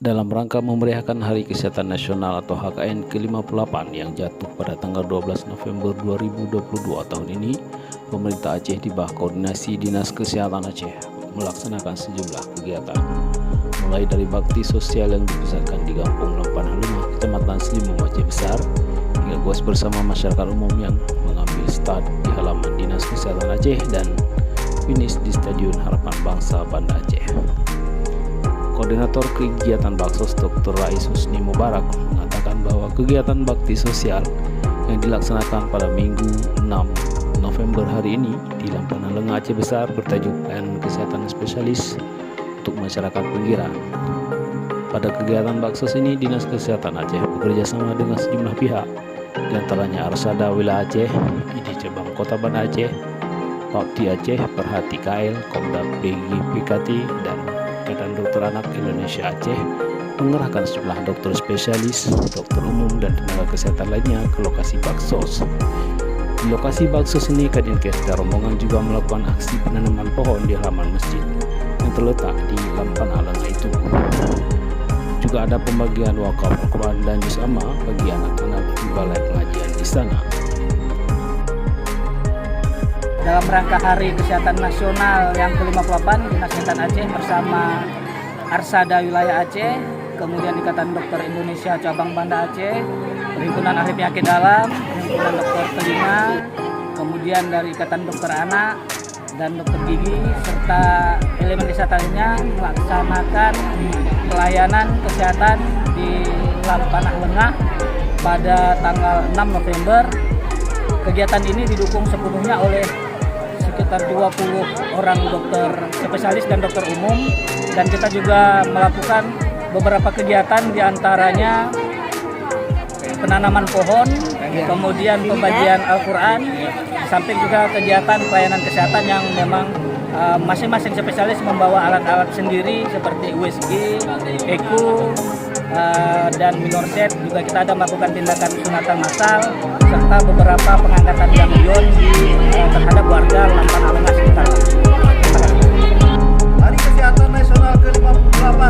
dalam rangka memeriahkan Hari Kesehatan Nasional atau HKN ke-58 yang jatuh pada tanggal 12 November 2022 tahun ini, pemerintah Aceh di bawah koordinasi Dinas Kesehatan Aceh melaksanakan sejumlah kegiatan, mulai dari bakti sosial yang dipusatkan di Kampung Lampan Halungah, Kecamatan Selimung, Aceh Besar, hingga goes bersama masyarakat umum yang mengambil start di halaman Dinas Kesehatan Aceh dan finish di Stadion Harapan Bangsa Banda Aceh. Koordinator kegiatan Baksos Dr. Rais Husni Mubarak mengatakan bahwa kegiatan bakti sosial yang dilaksanakan pada Minggu 6 November hari ini di Lampan Halungah Aceh Besar bertajuk Pelayanan Kesehatan Spesialis untuk Masyarakat Pinggiran. Pada kegiatan Baksos ini, Dinas Kesehatan Aceh bekerja sama dengan sejumlah pihak, diantaranya Arsada Wilayah Aceh, ID Cabang Kota Banda Aceh, Papti Aceh, Perhati KL, Komda PG PKT, dan Ikatan Dokter Anak Indonesia Aceh mengerahkan sejumlah dokter spesialis, dokter umum, dan tenaga kesehatan lainnya ke lokasi Baksos. Di lokasi Baksos ini, Kadinkes dan rombongan juga melakukan aksi penanaman pohon di halaman masjid yang terletak di Lampan Halungah itu. Juga ada pembagian wakaf Al-Quran dan juz amma bagi anak-anak di balai pengajian di sana. Dalam rangka Hari Kesehatan Nasional yang ke-58, Dinas Kesehatan Aceh bersama Arsada Wilayah Aceh, kemudian Ikatan Dokter Indonesia Cabang Banda Aceh, Perhimpunan Ahli Penyakit Dalam, Perhimpunan Dokter Telinga, kemudian dari Ikatan Dokter Anak dan Dokter Gigi, serta elemen kesehatan lainnya melaksanakan pelayanan kesehatan di Lampan Halungah pada tanggal 6 November. Kegiatan ini didukung sepenuhnya oleh sekitar 20 orang dokter spesialis dan dokter umum, dan kita juga melakukan beberapa kegiatan diantaranya penanaman pohon, kemudian pembagian Al-Quran, samping juga kegiatan pelayanan kesehatan yang memang masing-masing spesialis membawa alat-alat sendiri seperti USG, EKO, dan minorset. Juga kita ada melakukan tindakan sunatan massal serta beberapa pengangkatan ganglion terhadap warga Lampan Halungah sekitar. Hari Kesehatan Nasional ke-58